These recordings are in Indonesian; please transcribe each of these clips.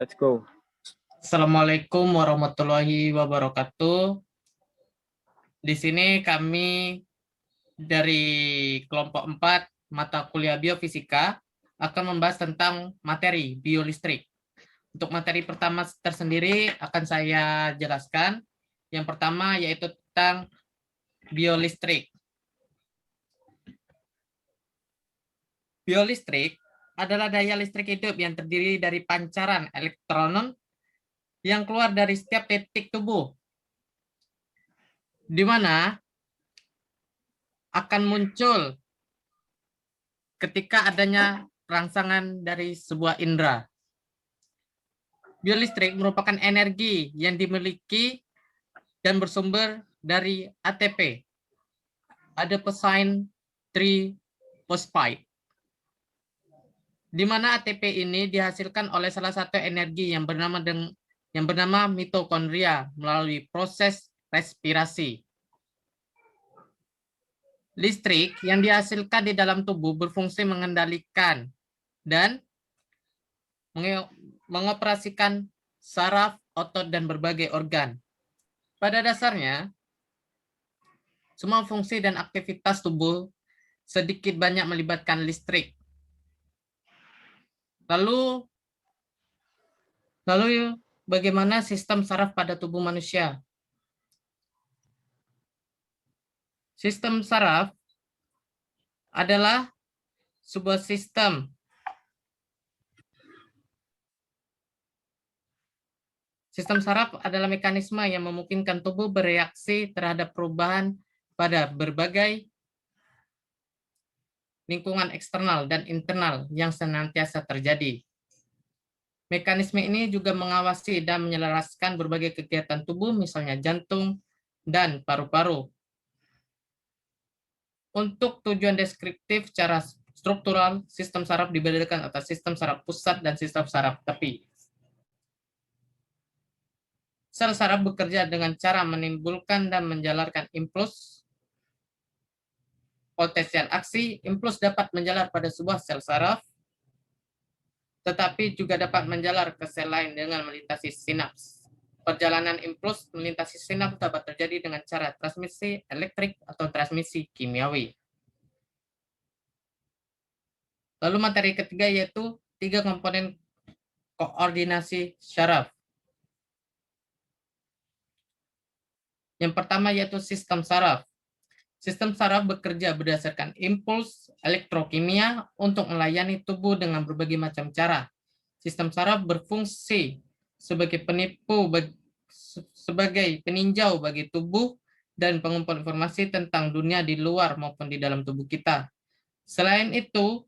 Let's go. Assalamualaikum warahmatullahi wabarakatuh. Di sini kami dari kelompok 4 mata kuliah biofisika akan membahas tentang materi biolistrik. Untuk materi pertama tersendiri akan saya jelaskan. Yang pertama yaitu tentang biolistrik. Biolistrik adalah daya listrik hidup yang terdiri dari pancaran elektron yang keluar dari setiap titik tubuh, di mana akan muncul ketika adanya rangsangan dari sebuah indera. Biolistrik merupakan energi yang dimiliki dan bersumber dari ATP, adenosine triphosphate, di mana ATP ini dihasilkan oleh salah satu energi yang bernama mitokondria melalui proses respirasi. Listrik yang dihasilkan di dalam tubuh berfungsi mengendalikan dan mengoperasikan saraf, otot, dan berbagai organ. Pada dasarnya, semua fungsi dan aktivitas tubuh sedikit banyak melibatkan listrik. Lalu bagaimana sistem saraf pada tubuh manusia? Sistem saraf adalah sebuah sistem saraf adalah mekanisme yang memungkinkan tubuh bereaksi terhadap perubahan pada berbagai lingkungan eksternal dan internal yang senantiasa terjadi. Mekanisme ini juga mengawasi dan menyelaraskan berbagai kegiatan tubuh, misalnya jantung dan paru-paru. Untuk tujuan deskriptif secara struktural, sistem saraf dibedakan atas sistem saraf pusat dan sistem saraf tepi. Sel saraf bekerja dengan cara menimbulkan dan menjalarkan impuls potensial aksi. Impuls dapat menjalar pada sebuah sel saraf, tetapi juga dapat menjalar ke sel lain dengan melintasi sinaps. Perjalanan impuls melintasi sinaps dapat terjadi dengan cara transmisi elektrik atau transmisi kimiawi. Lalu materi ketiga yaitu 3 komponen koordinasi saraf. Yang pertama yaitu sistem saraf. Sistem saraf bekerja berdasarkan impuls elektrokimia untuk melayani tubuh dengan berbagai macam cara. Sistem saraf berfungsi sebagai peninjau bagi tubuh dan pengumpul informasi tentang dunia di luar maupun di dalam tubuh kita. Selain itu,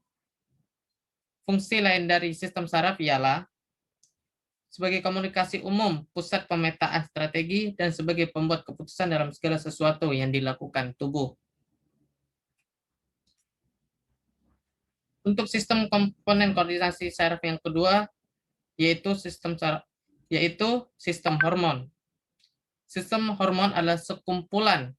fungsi lain dari sistem saraf ialah sebagai komunikasi umum, pusat pemetaan strategi, dan sebagai pembuat keputusan dalam segala sesuatu yang dilakukan tubuh. Untuk sistem komponen koordinasi saraf yang kedua, yaitu sistem hormon. Sistem hormon adalah sekumpulan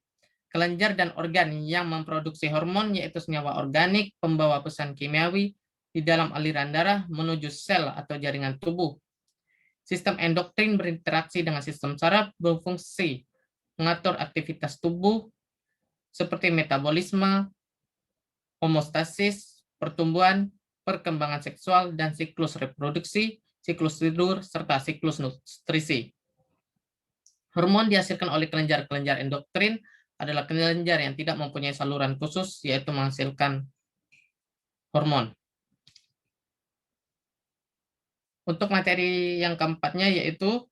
kelenjar dan organ yang memproduksi hormon, yaitu senyawa organik pembawa pesan kimiawi di dalam aliran darah menuju sel atau jaringan tubuh. Sistem endokrin berinteraksi dengan sistem saraf, berfungsi mengatur aktivitas tubuh seperti metabolisme, homeostasis, pertumbuhan, perkembangan seksual, dan siklus reproduksi, siklus tidur, serta siklus nutrisi. Hormon dihasilkan oleh kelenjar-kelenjar endokrin adalah kelenjar yang tidak mempunyai saluran khusus, yaitu menghasilkan hormon. Untuk materi yang keempatnya yaitu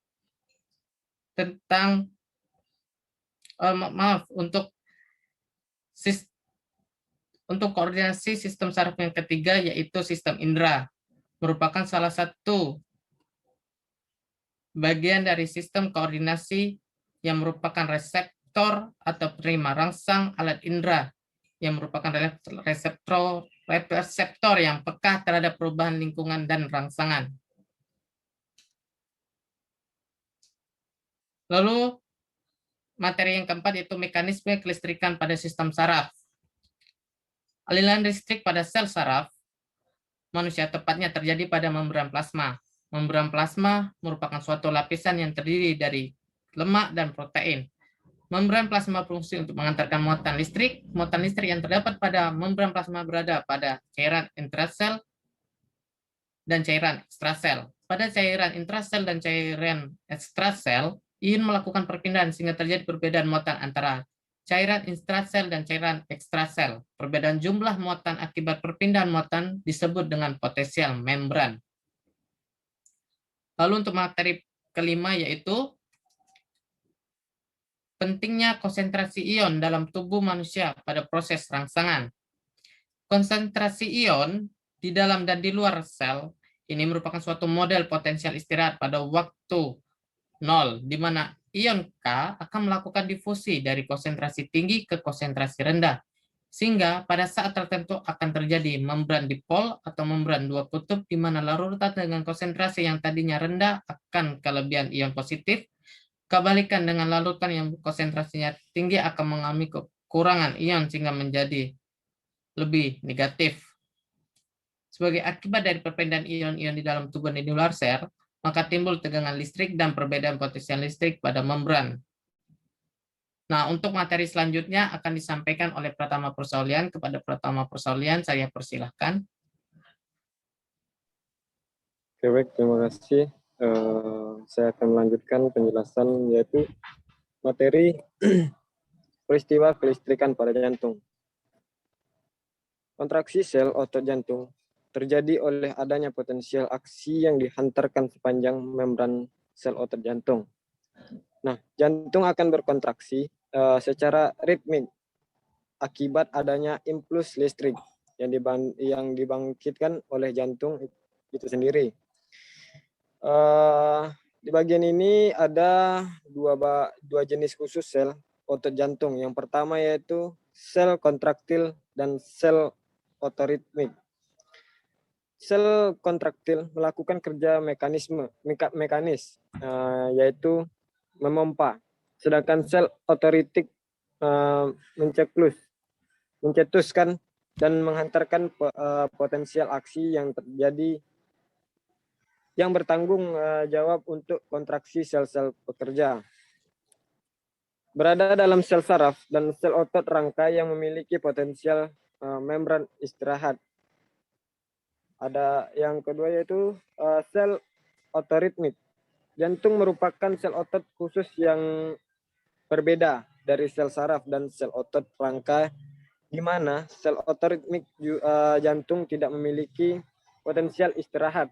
tentang untuk koordinasi sistem saraf yang ketiga yaitu sistem indera, merupakan salah satu bagian dari sistem koordinasi yang merupakan reseptor atau penerima rangsang alat indera yang merupakan reseptor yang peka terhadap perubahan lingkungan dan rangsangan. Lalu materi yang keempat yaitu mekanisme kelistrikan pada sistem saraf. Aliran listrik pada sel saraf manusia tepatnya terjadi pada membran plasma. Membran plasma merupakan suatu lapisan yang terdiri dari lemak dan protein. Membran plasma berfungsi untuk mengantarkan muatan listrik. Muatan listrik yang terdapat pada membran plasma berada pada cairan intrasel dan cairan ekstrasel. Pada cairan intrasel dan cairan ekstrasel, ion melakukan perpindahan sehingga terjadi perbedaan muatan antara cairan intrasel dan cairan ekstrasel. Perbedaan jumlah muatan akibat perpindahan muatan disebut dengan potensial membran. Lalu untuk materi kelima yaitu pentingnya konsentrasi ion dalam tubuh manusia pada proses rangsangan. Konsentrasi ion di dalam dan di luar sel ini merupakan suatu model potensial istirahat pada waktu 0, di mana ion K akan melakukan difusi dari konsentrasi tinggi ke konsentrasi rendah, sehingga pada saat tertentu akan terjadi membran dipol atau membran dua kutub, di mana larutan dengan konsentrasi yang tadinya rendah akan kelebihan ion positif, kebalikan dengan larutan yang konsentrasinya tinggi akan mengalami kekurangan ion sehingga menjadi lebih negatif. Sebagai akibat dari perpindahan ion-ion di dalam tubuh dan di luar sel, maka timbul tegangan listrik dan perbedaan potensial listrik pada membran. Nah, untuk materi selanjutnya akan disampaikan oleh Pratama Persaulian. Kepada Pratama Persaulian, saya persilahkan. Oke, baik, terima kasih. Saya akan melanjutkan penjelasan yaitu materi peristiwa kelistrikan pada jantung. Kontraksi sel otot jantung terjadi oleh adanya potensial aksi yang dihantarkan sepanjang membran sel otot jantung. Nah, jantung akan berkontraksi secara ritmik akibat adanya impuls listrik yang dibangkitkan oleh jantung itu sendiri. Di bagian ini ada dua jenis khusus sel otot jantung. Yang pertama yaitu sel kontraktil dan sel otoritmik. Sel kontraktil melakukan kerja mekanis, yaitu memompa. Sedangkan sel otoritik mencetuskan dan menghantarkan potensial aksi yang terjadi yang bertanggung jawab untuk kontraksi sel-sel pekerja. Berada dalam sel saraf dan sel otot rangka yang memiliki potensial membran istirahat. Ada yang kedua yaitu sel otoritmik. Jantung merupakan sel otot khusus yang berbeda dari sel saraf dan sel otot rangka, di mana sel otoritmik jantung tidak memiliki potensial istirahat.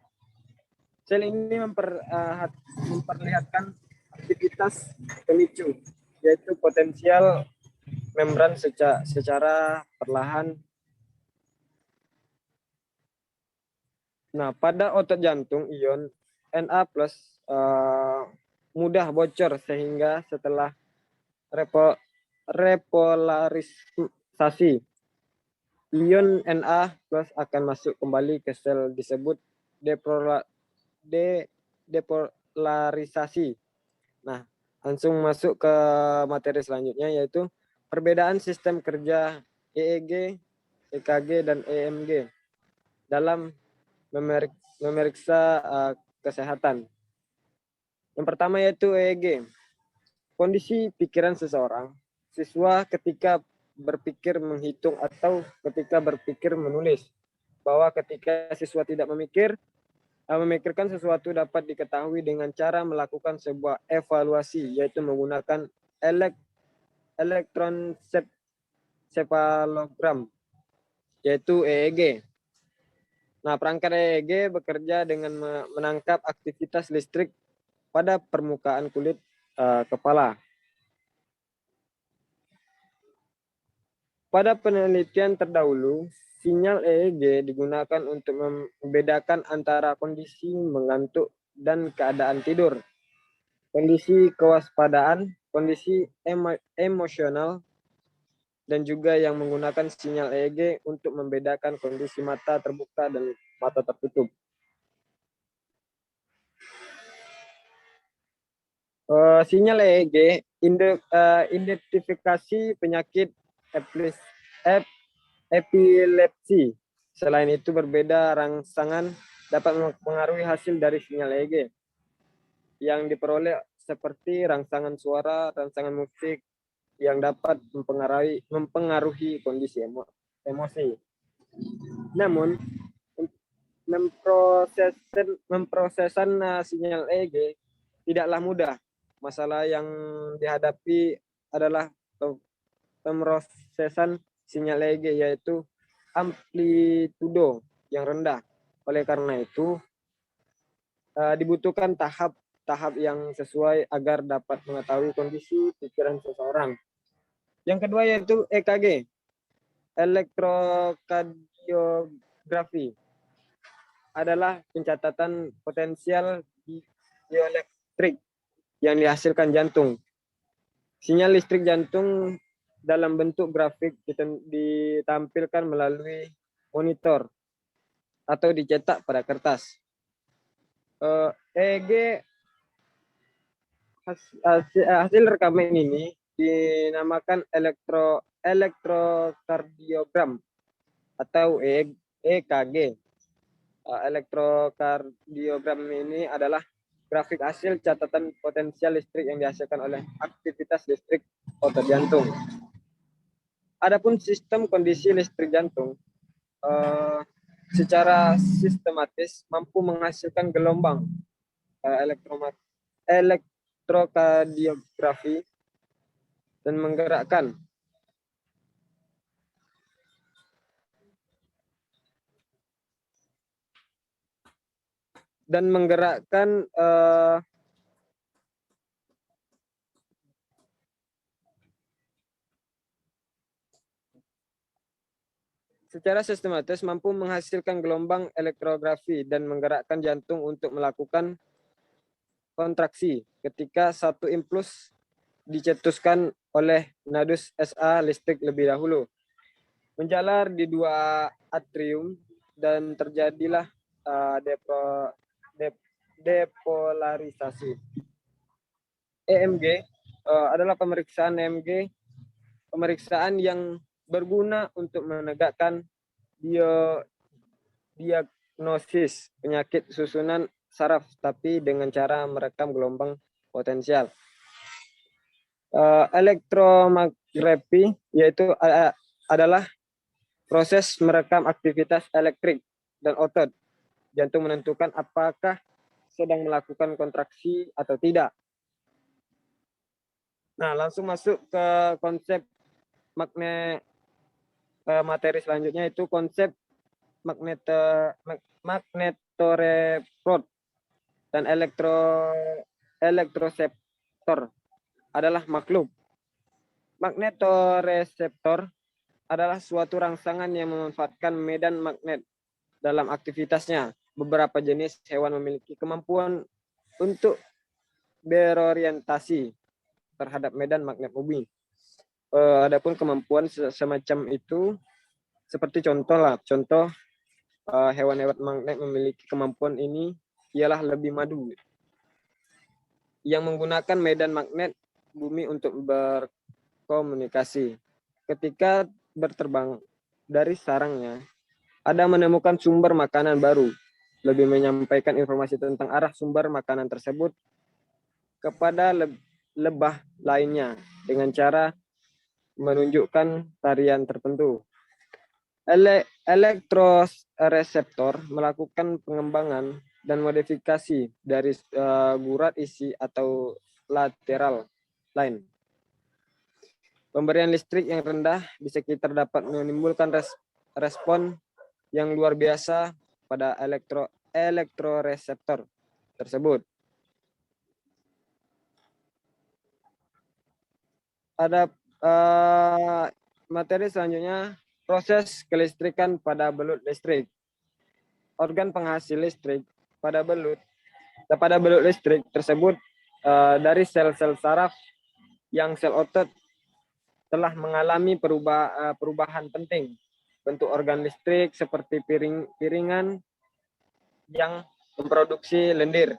Sel ini memperlihatkan aktivitas pemicu, yaitu potensial membran secara perlahan. Nah, pada otot jantung, ion Na+ mudah bocor sehingga setelah repolarisasi, ion Na+ akan masuk kembali ke sel disebut depolarisasi. Nah, langsung masuk ke materi selanjutnya yaitu perbedaan sistem kerja EEG, EKG, dan EMG dalam memeriksa kesehatan. Yang pertama yaitu EEG. Kondisi pikiran seseorang, siswa ketika berpikir menghitung atau ketika berpikir menulis. Bahwa ketika siswa tidak memikirkan sesuatu dapat diketahui dengan cara melakukan sebuah evaluasi, yaitu menggunakan elektroencephalogram, yaitu EEG. Nah, perangkat EEG bekerja dengan menangkap aktivitas listrik pada permukaan kulit kepala. Pada penelitian terdahulu, sinyal EEG digunakan untuk membedakan antara kondisi mengantuk dan keadaan tidur, kondisi kewaspadaan, kondisi emosional, dan juga yang menggunakan sinyal EEG untuk membedakan kondisi mata terbuka dan mata tertutup. Sinyal EEG identifikasi penyakit epilepsi. Selain itu berbeda rangsangan dapat mempengaruhi hasil dari sinyal EEG yang diperoleh seperti rangsangan suara, rangsangan musik yang dapat mempengaruhi kondisi emosi. Namun, memprosesan sinyal EEG tidaklah mudah. Masalah yang dihadapi adalah pemrosesan sinyal EEG, yaitu amplitudo yang rendah. Oleh karena itu, dibutuhkan tahap yang sesuai agar dapat mengetahui kondisi pikiran seseorang. Yang kedua yaitu EKG, elektrokardiografi, adalah pencatatan potensial bioelektrik yang dihasilkan jantung. Sinyal listrik jantung dalam bentuk grafik ditampilkan melalui monitor atau dicetak pada kertas. EEG hasil rekaman ini dinamakan elektrokardiogram atau EKG. Elektrokardiogram ini adalah grafik hasil catatan potensial listrik yang dihasilkan oleh aktivitas listrik otot jantung. Adapun sistem kondisi listrik jantung secara sistematis mampu menghasilkan gelombang elektrokardiografi dan menggerakkan secara sistematis mampu menghasilkan gelombang elektrografi dan menggerakkan jantung untuk melakukan kontraksi ketika satu impuls dicetuskan oleh nadus SA listrik lebih dahulu. Menjalar di dua atrium dan terjadilah depolarisasi. EMG adalah pemeriksaan yang berguna untuk menegakkan diagnosis penyakit susunan saraf, tapi dengan cara merekam gelombang potensial. Elektromagrafi yaitu adalah proses merekam aktivitas elektrik dan otot jantung menentukan apakah sedang melakukan kontraksi atau tidak. Nah, langsung masuk ke konsep materi selanjutnya, itu konsep magnetoreprod dan elektroseptor adalah makhluk. Magnetoreseptor adalah suatu rangsangan yang memanfaatkan medan magnet dalam aktivitasnya. Beberapa jenis hewan memiliki kemampuan untuk berorientasi terhadap medan magnet bumi. Adapun kemampuan semacam itu seperti contoh hewan-hewan magnet memiliki kemampuan ini ialah lebih madu yang menggunakan medan magnet bumi untuk berkomunikasi. Ketika berterbang dari sarangnya, ada menemukan sumber makanan baru, lebih menyampaikan informasi tentang arah sumber makanan tersebut kepada lebah lainnya dengan cara menunjukkan tarian tertentu. Elektroreseptor melakukan pengembangan dan modifikasi dari gurat isi atau lateral line. Pemberian listrik yang rendah di sekitar dapat menimbulkan respon yang luar biasa pada elektroreseptor tersebut. Ada materi selanjutnya, proses kelistrikan pada belut listrik. Organ penghasil listrik pada belut listrik tersebut dari sel-sel saraf yang sel otot telah mengalami perubahan penting. Bentuk organ listrik seperti piringan yang memproduksi lendir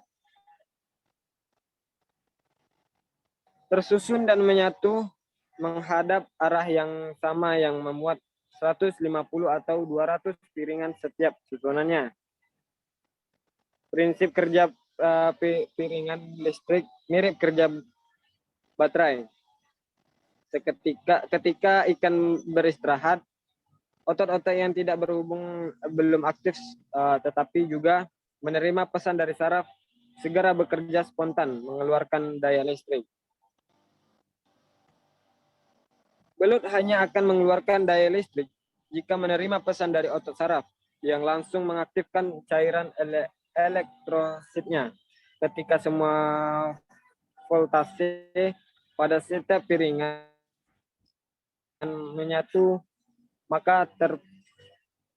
tersusun dan menyatu menghadap arah yang sama yang memuat 150 atau 200 piringan setiap susunannya. Prinsip kerja piringan listrik mirip kerja baterai. Ketika ikan beristirahat, otot-otot yang tidak berhubung belum aktif, tetapi juga menerima pesan dari saraf segera bekerja spontan, mengeluarkan daya listrik. Belut hanya akan mengeluarkan daya listrik jika menerima pesan dari otot saraf yang langsung mengaktifkan cairan elektrositnya. Ketika semua voltase pada setiap piringan menyatu, maka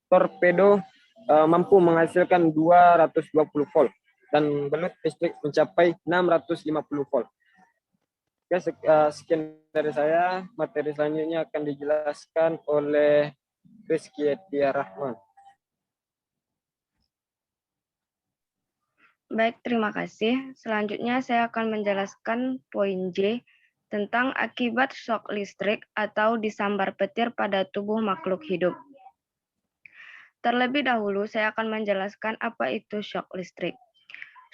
torpedo mampu menghasilkan 220 volt dan belut listrik mencapai 650 volt. Oke, sekian dari saya. Materi selanjutnya akan dijelaskan oleh Rizky Etia Rahman. Baik, terima kasih. Selanjutnya saya akan menjelaskan poin J tentang akibat shock listrik atau disambar petir pada tubuh makhluk hidup. Terlebih dahulu saya akan menjelaskan apa itu shock listrik.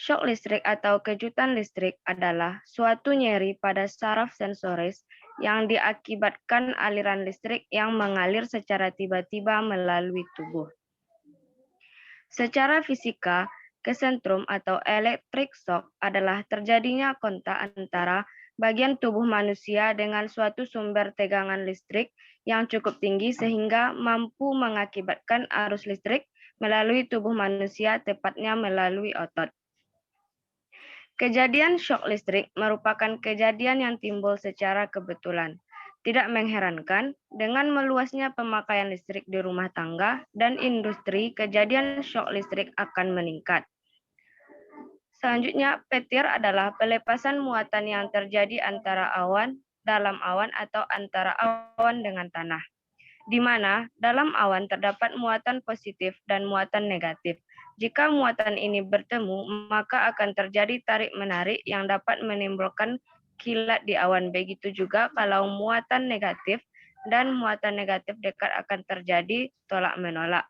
Shock listrik atau kejutan listrik adalah suatu nyeri pada saraf sensoris yang diakibatkan aliran listrik yang mengalir secara tiba-tiba melalui tubuh. Secara fisika, kesentrum atau electric shock adalah terjadinya kontak antara bagian tubuh manusia dengan suatu sumber tegangan listrik yang cukup tinggi sehingga mampu mengakibatkan arus listrik melalui tubuh manusia, tepatnya melalui otot. Kejadian shock listrik merupakan kejadian yang timbul secara kebetulan. Tidak mengherankan, dengan meluasnya pemakaian listrik di rumah tangga dan industri, kejadian shock listrik akan meningkat. Selanjutnya, petir adalah pelepasan muatan yang terjadi antara awan, dalam awan, atau antara awan dengan tanah, di mana dalam awan terdapat muatan positif dan muatan negatif. Jika muatan ini bertemu, maka akan terjadi tarik-menarik yang dapat menimbulkan kilat di awan. Begitu juga kalau muatan negatif dan muatan negatif dekat akan terjadi tolak-menolak.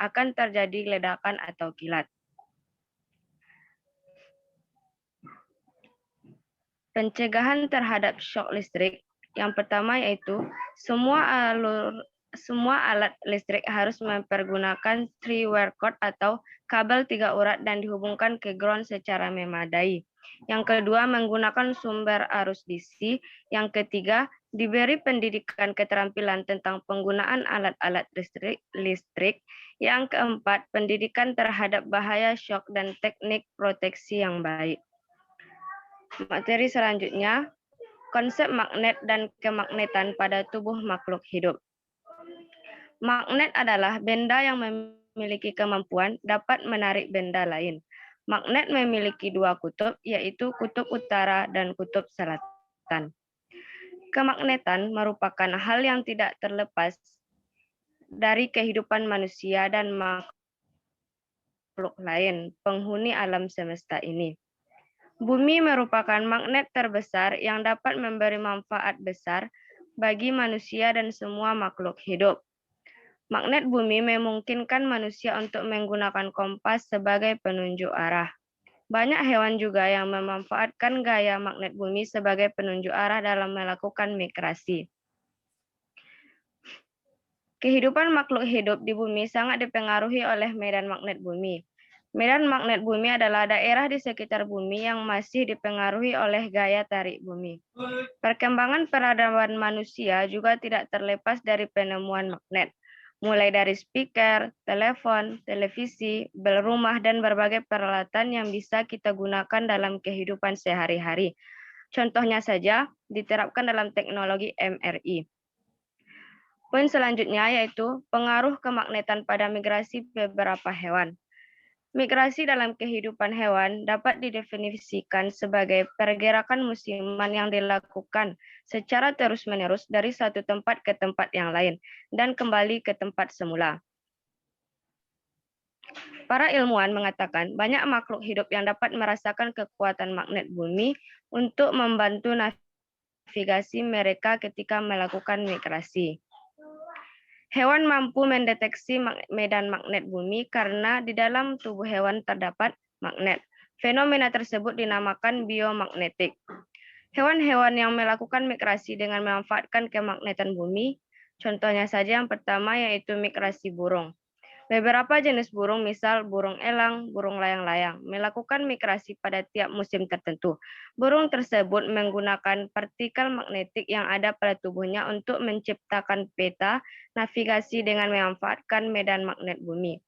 Akan terjadi ledakan atau kilat. Pencegahan terhadap shock listrik. Yang pertama yaitu semua alat listrik harus mempergunakan three-wire cord atau kabel 3 urat dan dihubungkan ke ground secara memadai. Yang kedua, menggunakan sumber arus DC. Yang ketiga, diberi pendidikan keterampilan tentang penggunaan alat-alat listrik. Yang keempat, pendidikan terhadap bahaya shock dan teknik proteksi yang baik. Materi selanjutnya, konsep magnet dan kemagnetan pada tubuh makhluk hidup. Magnet adalah benda yang memiliki kemampuan dapat menarik benda lain. Magnet memiliki 2 kutub, yaitu kutub utara dan kutub selatan. Kemagnetan merupakan hal yang tidak terlepas dari kehidupan manusia dan makhluk lain, penghuni alam semesta ini. Bumi merupakan magnet terbesar yang dapat memberi manfaat besar bagi manusia dan semua makhluk hidup. Magnet bumi memungkinkan manusia untuk menggunakan kompas sebagai penunjuk arah. Banyak hewan juga yang memanfaatkan gaya magnet bumi sebagai penunjuk arah dalam melakukan migrasi. Kehidupan makhluk hidup di bumi sangat dipengaruhi oleh medan magnet bumi. Medan magnet bumi adalah daerah di sekitar bumi yang masih dipengaruhi oleh gaya tarik bumi. Perkembangan peradaban manusia juga tidak terlepas dari penemuan magnet, mulai dari speaker, telepon, televisi, bel rumah, dan berbagai peralatan yang bisa kita gunakan dalam kehidupan sehari-hari. Contohnya saja diterapkan dalam teknologi MRI. Poin selanjutnya yaitu pengaruh kemagnetan pada migrasi beberapa hewan. Migrasi dalam kehidupan hewan dapat didefinisikan sebagai pergerakan musiman yang dilakukan secara terus-menerus dari satu tempat ke tempat yang lain dan kembali ke tempat semula. Para ilmuwan mengatakan banyak makhluk hidup yang dapat merasakan kekuatan magnet bumi untuk membantu navigasi mereka ketika melakukan migrasi. Hewan mampu mendeteksi medan magnet bumi karena di dalam tubuh hewan terdapat magnet. Fenomena tersebut dinamakan biomagnetik. Hewan-hewan yang melakukan migrasi dengan memanfaatkan kemagnetan bumi, contohnya saja yang pertama yaitu migrasi burung. Beberapa jenis burung, misal burung elang, burung layang-layang, melakukan migrasi pada tiap musim tertentu. Burung tersebut menggunakan partikel magnetik yang ada pada tubuhnya untuk menciptakan peta navigasi dengan memanfaatkan medan magnet bumi.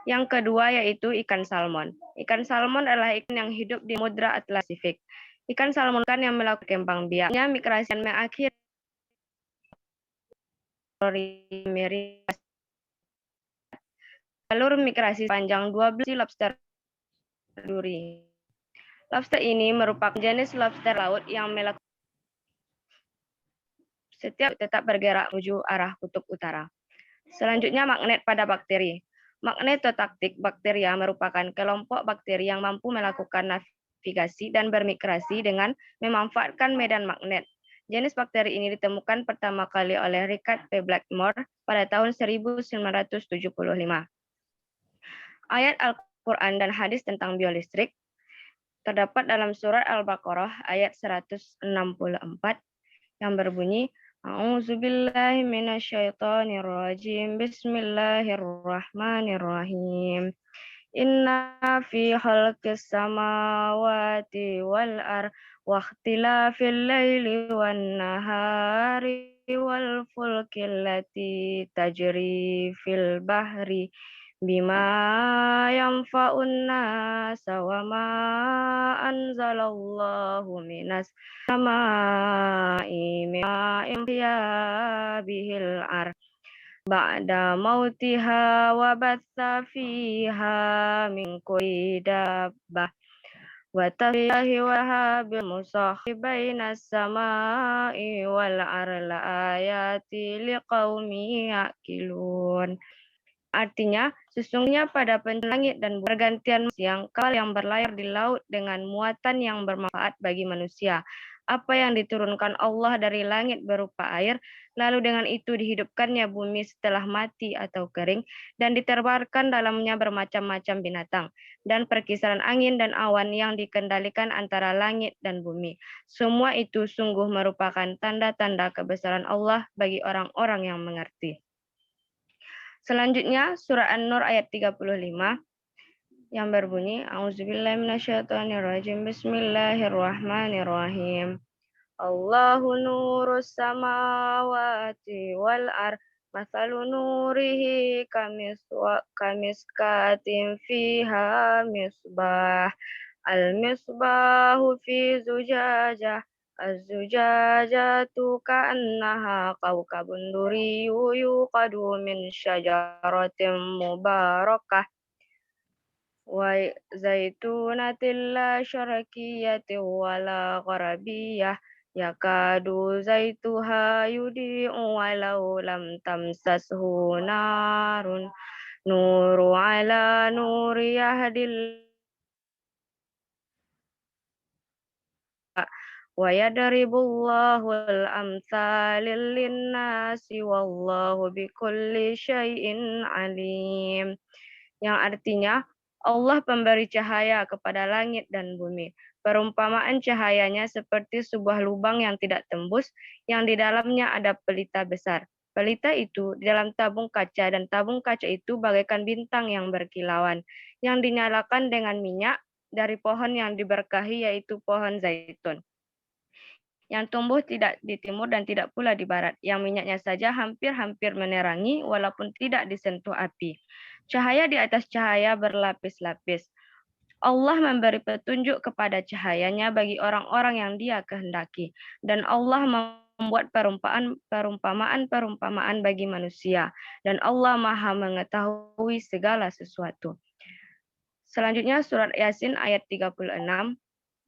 Yang kedua yaitu ikan salmon. Ikan salmon adalah ikan yang hidup di Samudra Atlantik. Ikan salmon kan yang melakukan kembang biaknya migrasi dan mengakhiri jalur migrasi panjang 12 lobster duri. Lobster ini merupakan jenis lobster laut yang melakukan setiap tetap bergerak menuju arah kutub utara. Selanjutnya magnet pada bakteri. Magnetotaktik bakteria merupakan kelompok bakteri yang mampu melakukan navigasi dan bermigrasi dengan memanfaatkan medan magnet. Jenis bakteri ini ditemukan pertama kali oleh Richard P. Blackmore pada tahun 1975. Ayat Al-Quran dan hadis tentang biolistrik terdapat dalam surat Al-Baqarah ayat 164 yang berbunyi A'udzubillahi minasyaitonirrajim. Bismillahirrahmanirrahim. Inna fi khalqis samawati wal ar wa ikhtilafil laili wan nahari wal fulki allati tajri fil bahri bima yanfa'un nasa wa ma anzalallahu minas sama'i ma'in bihil ar ba'da mautiha wa batha fiha min kulli dabbah wa tasbihi wa habil musakhi bainas sama'i wal arla ayati liqaumi ya'qilun. Artinya, sesungguhnya pada langit dan pergantian siang kapal yang berlayar di laut dengan muatan yang bermanfaat bagi manusia. Apa yang diturunkan Allah dari langit berupa air, lalu dengan itu dihidupkannya bumi setelah mati atau kering, dan diterbangkan dalamnya bermacam-macam binatang, dan perkisaran angin dan awan yang dikendalikan antara langit dan bumi. Semua itu sungguh merupakan tanda-tanda kebesaran Allah bagi orang-orang yang mengerti. Selanjutnya surah An-Nur ayat 35 yang berbunyi A'udzubillahi minasyaitonirrajim. Bismillahirrahmanirrahim. Allahu nurus samawati wal ar mathalu nurihi kamiskatin fiha misbah al-misbahu fi zujajah az-zujajatu ka'annaha kawkabun duriyyu yuqadu min syajaratin mubarakah wa zaitunatin la syarqiyyatin wala gharabiyyah yakadu zaituha yudi'u walau lam tamsashu narun nuru ala nuri yahdil wa yadribullahu al-amthalil linnasi wallahu bikulli syai'in alim. Yang artinya Allah pemberi cahaya kepada langit dan bumi. Perumpamaan cahayanya seperti sebuah lubang yang tidak tembus, yang di dalamnya ada pelita besar. Pelita itu di dalam tabung kaca, dan tabung kaca itu bagaikan bintang yang berkilauan, yang dinyalakan dengan minyak dari pohon yang diberkahi, yaitu pohon zaitun, yang tumbuh tidak di timur dan tidak pula di barat, yang minyaknya saja hampir-hampir menerangi walaupun tidak disentuh api. Cahaya di atas cahaya berlapis-lapis. Allah memberi petunjuk kepada cahayanya bagi orang-orang yang Dia kehendaki, dan Allah membuat perumpamaan bagi manusia, dan Allah Maha mengetahui segala sesuatu. Selanjutnya surat Yasin ayat 36.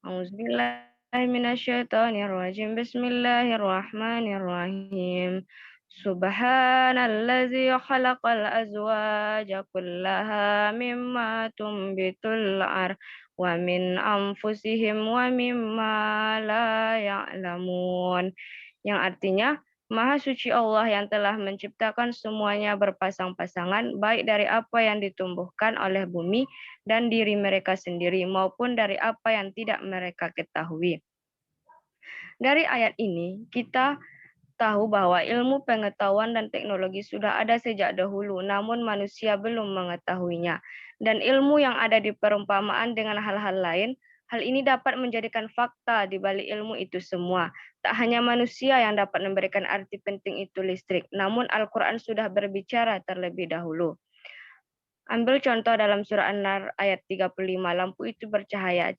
A'udzubillahiminasyaitonirrajim. Bismillahirrahmanirrahim. Subhanallazi khalaqal azwaja kullaha mimma tumbitul ar wa min anfusihim wa mimma la ya'lamun. Yang artinya, Maha suci Allah yang telah menciptakan semuanya berpasang-pasangan, baik dari apa yang ditumbuhkan oleh bumi dan diri mereka sendiri, maupun dari apa yang tidak mereka ketahui. Dari ayat ini, kita tahu bahwa ilmu pengetahuan dan teknologi sudah ada sejak dahulu, namun manusia belum mengetahuinya. Dan ilmu yang ada di perumpamaan dengan hal-hal lain, hal ini dapat menjadikan fakta di balik ilmu itu semua. Tak hanya manusia yang dapat memberikan arti penting itu listrik, namun Al-Quran sudah berbicara terlebih dahulu. Ambil contoh dalam surah An-Nar ayat 35, lampu itu bercahaya.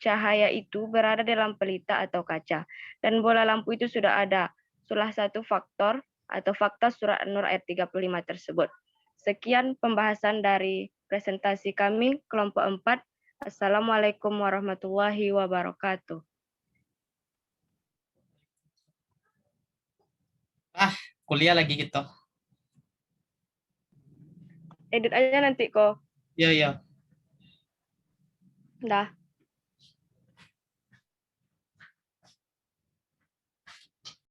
Cahaya itu berada dalam pelita atau kaca. Dan bola lampu itu sudah ada. Salah satu faktor atau fakta surah An-Nur ayat 35 tersebut. Sekian pembahasan dari presentasi kami, kelompok 4. Assalamualaikum warahmatullahi wabarakatuh. Kuliah lagi gitu. Edit aja nanti kok. Iya, iya. Dah.